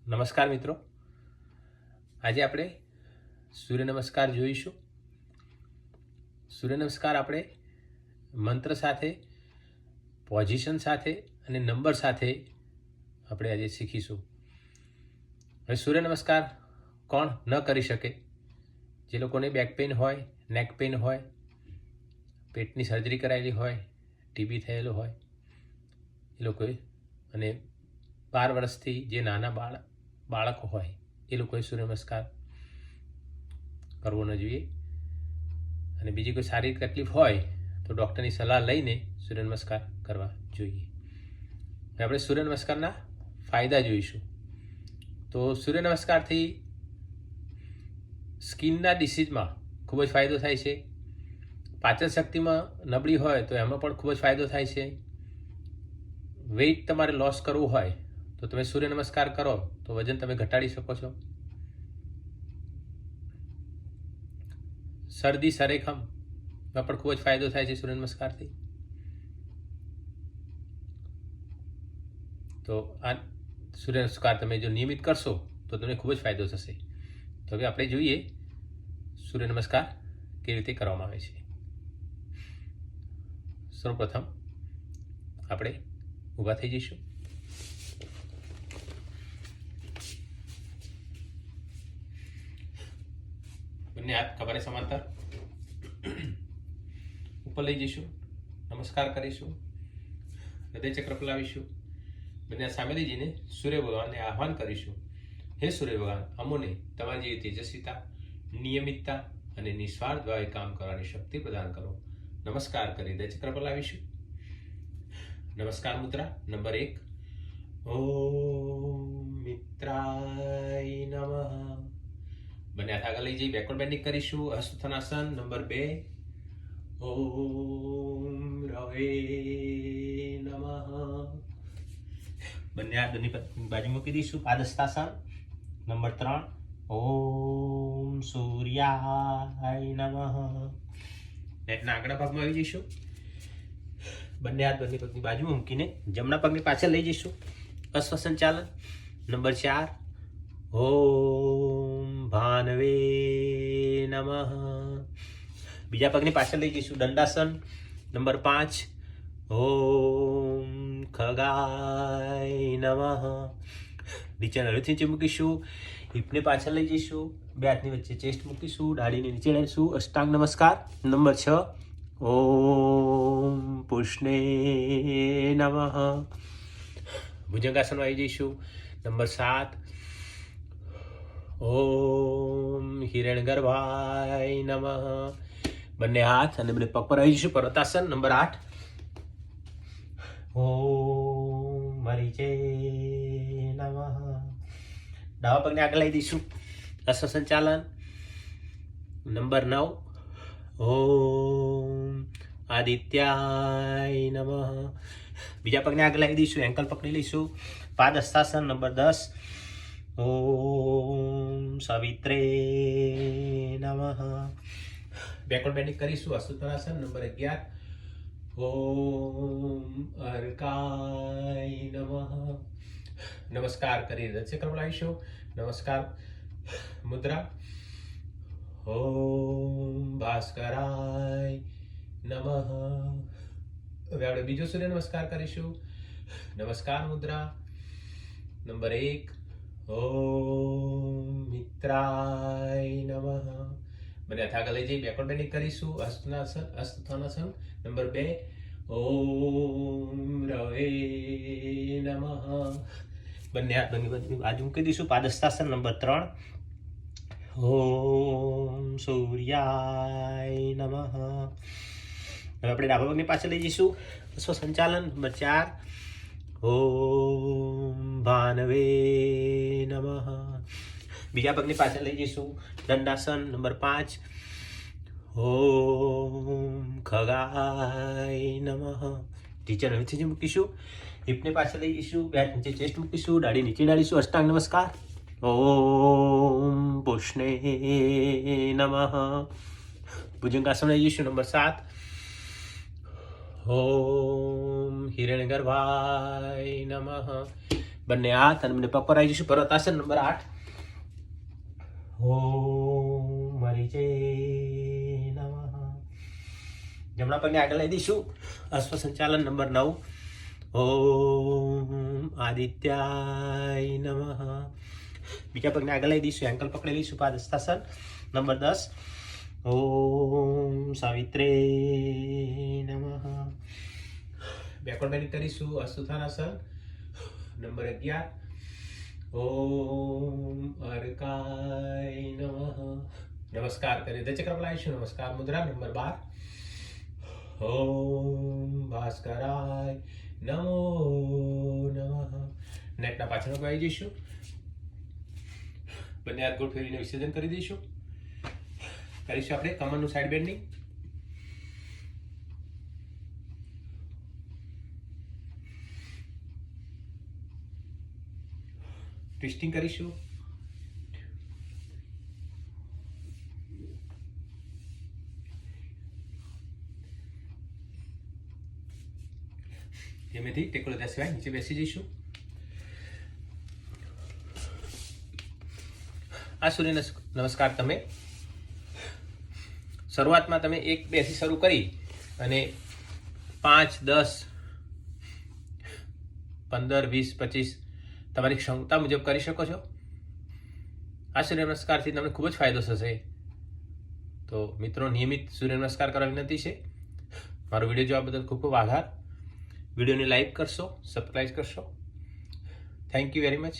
નમસ્કાર મિત્રો, આજે આપણે સૂર્ય નમસ્કાર જોઈશું. સૂર્ય નમસ્કાર આપણે મંત્ર સાથે, પોઝિશન સાથે અને નંબર સાથે આપણે આજે શીખીશું. હવે સૂર્ય નમસ્કાર કોણ ન કરી શકે? જે લોકોને બેક પેઇન હોય, નેક પેઇન હોય, પેટની સર્જરી કરાયેલી હોય, ટીબી થયેલું હોય એ લોકોએ, અને 12 વર્ષથી જે નાના બાળકો હોય એ લોકોએ સૂર્ય નમસ્કાર કરવો ન જોઈએ. અને બીજી કોઈ શારીરિક તકલીફ હોય તો ડૉક્ટરની સલાહ લઈને સૂર્ય નમસ્કાર કરવા જોઈએ. હવે આપણે સૂર્ય નમસ્કારના ફાયદા જોઈશું. તો સૂર્ય નમસ્કારથી સ્કિનના ડિસીઝમાં ખૂબ જ ફાયદો થાય છે. પાચન શક્તિમાં નબળી હોય તો એમાં પણ ખૂબ જ ફાયદો થાય છે. વેઇટ તમારે લોસ કરવું હોય તો તમે સૂર્ય નમસ્કાર કરો તો વજન તમે ઘટાડી શકો છો. શરદી સરેખમમાં પણ ખૂબ જ ફાયદો થાય છે સૂર્ય નમસ્કારથી. તો આ સૂર્ય નમસ્કાર તમે જો નિયમિત કરશો તો તમને ખૂબ જ ફાયદો થશે. તો હવે આપણે જોઈએ સૂર્ય નમસ્કાર કેવી રીતે કરવામાં આવે છે. સૌપ્રથમ આપણે ઊભા થઈ જઈશું. બંને હાથ ખભાને સમાંતર ઉપર લઈ જઈશું. નમસ્કાર કરીશું. હૃદય ચક્ર ફેલાવીશું. બંને સામે લઈ જઈને સૂર્ય ભગવાનને આહ્વાન કરીશું. હે સૂર્ય ભગવાન, અમોને તમારી જેવી તેજસ્વીતા, નિયમિતતા અને નિસ્વાર્થ ભાવે કામ કરવાની શક્તિ પ્રદાન કરો. નમસ્કાર કરી હૃદય ચક્ર ફેલાવીશું. નમસ્કાર મુદ્રા નંબર 1. ઓમ મિત્રાય નમઃ. બંને હાથ આગળ લઈ જઈ બેકવર્ડ બેન્ડિંગ કરીશું. હસ્તથાનાસન નંબર 2. ઓમ રવે નમઃ. બંને હાથ બંને બાજુ મૂકી દઈશું. પાદહસ્તાસન નંબર 3. ઓમ સૂર્યાય નમઃ. નેટના આગળના ભાગમાં આવી જઈશું. બંને હાથ બંને પગની બાજુમાં મૂકીને જમણા પગની પાછળ લઈ જઈશું. અશ્વસન ચાલન નંબર 4. ઓમ ભાનવે નમઃ. બીજા પગની પાછળ લઈ જઈશું. દંડાસન નંબર 5. ઓમ ખગાય નમઃ. નીચેના હૃદય નીચે મૂકીશું. હિપને પાછળ લઈ જઈશું. બે હાથની વચ્ચે ચેસ્ટ મૂકીશું. દાઢીને નીચે લાવીશું. અષ્ટાંગ નમસ્કાર નંબર 6. ઓમ પુષ્ણે નમઃ. ભુજંગાસનમાં આવી જઈશું. નંબર 7. ઓમ હિરણ્યગર્ભાય નમઃ. બંને હાથ અને બંને પગ પર આવી જઈશું. પર્વતાસન નંબર 8. ઓમ મરીચે નમઃ. ડાબા પગને આગળ લઈ દઈશું. હસ્તસન ચાલન નંબર 9. ઓમ આદિત્યાય નમઃ. બીજા પગને આગળ લાવી દઈશું. એન્કલ પકડી લઈશું. પાદહસ્તાસન નંબર 10. ઓમ સવિત્રે નમઃ. બેકવર્ડ બેન્ડિંગ કરીશું. હસ્તધરાસન નંબર 11. ઓમ અર્કાય નમઃ. નમસ્કાર કરી હૃદય ચક્ર બોલાવીશું. નમસ્કાર મુદ્રા. ઓમ ભાસ્કરાય નમઃ. હવે આપણે બીજો સૂર્ય નમસ્કાર કરીશું. નમસ્કાર મુદ્રા નંબર 1. ઓમ મિત્રાય નમઃ. બંને હાથ આગળ લઈ જઈ બેકવર્ડ બેન્ડિંગ કરીશું. હસ્તથાનાસન નંબર 2. ઓમ રવે નમઃ. બંને હાથ બંને બાજુ મૂકી દઈશું. પાદહસ્તાસન નંબર 3. ઓમ સૂર્યાય નમઃ. હવે આપણે ડાબા પગની પાછળ લઈ જઈશું. સંચાલન નંબર 4. ઓમ ભાનવે નમઃ. બીજા પગની પાછળ લઈ જઈશું. દંડાસન નંબર 5. ઓમ ખગાય નમઃ. ટીચર નીચે મૂકીશું. હિપને પાછળ લઈ જઈશું. બે હાથ નીચે ચેસ્ટ મૂકીશું. દાઢી નીચે ડાળીશું. અષ્ટાંગ નમસ્કાર. ઓમ પુષ્ણે નમઃ. ભુજંગાસન લઈ જઈશું. નંબર 7. ઓમ હિરણ્યગર્ભાય નમઃ. બંને હાથ અને બંને પગ પર આવી જઈશું. પર્વતાસન નંબર 8. ઓમ મરીચે નમઃ. જમણા પગને આગળ લઈ દઈશું. અશ્વ સંચાલન નંબર 9. ઓમ આદિત્યાય નમઃ. બીજા પગને આગળ લઈ દઈશું. એન્કલ પકડી લઈશું. પાદહસ્તાસન નંબર 10. ઓમ સાવિત્રે નમઃ. બેકવર્ડ બેન્ડિંગ કરીશું. અશુથાનાસન નંબર 11. ઓમ અર્કાય નમઃ. નમસ્કાર કરી દચક્ર લાવીશું. નમસ્કાર મુદ્રા નંબર 12. ઓમ ભાસ્કરાય નમો નમઃ. નેટના પાછળ આવી જઈશું. બંને હાથ ગોળ ફેરીને વિસર્જન કરી દઈશું. કરીશું આપણે કમરનું સાઈડ બેન્ડિંગ. ટ્વિસ્ટિંગ કરીશું. ધીમેથી ટેકો લીધા સિવાય નીચે બેસી જઈશું. આ સૂર્ય નમસ્કાર તમે શરૂઆતમાં તમે 1-2 થી શરૂ કરી અને 5, 10, 15, 20, 25 તમારી ક્ષમતા મુજબ કરી શકો છો. આ સૂર્ય નમસ્કારથી તમને ખૂબ જ ફાયદો થશે. તો મિત્રો, નિયમિત સૂર્ય નમસ્કાર કરવા વિનંતી છે. મારો વિડીયો જોવા બદલ ખૂબ ખૂબ આભાર. વિડીયોને લાઈક કરશો, સબસ્ક્રાઈબ કરશો. Thank you very much.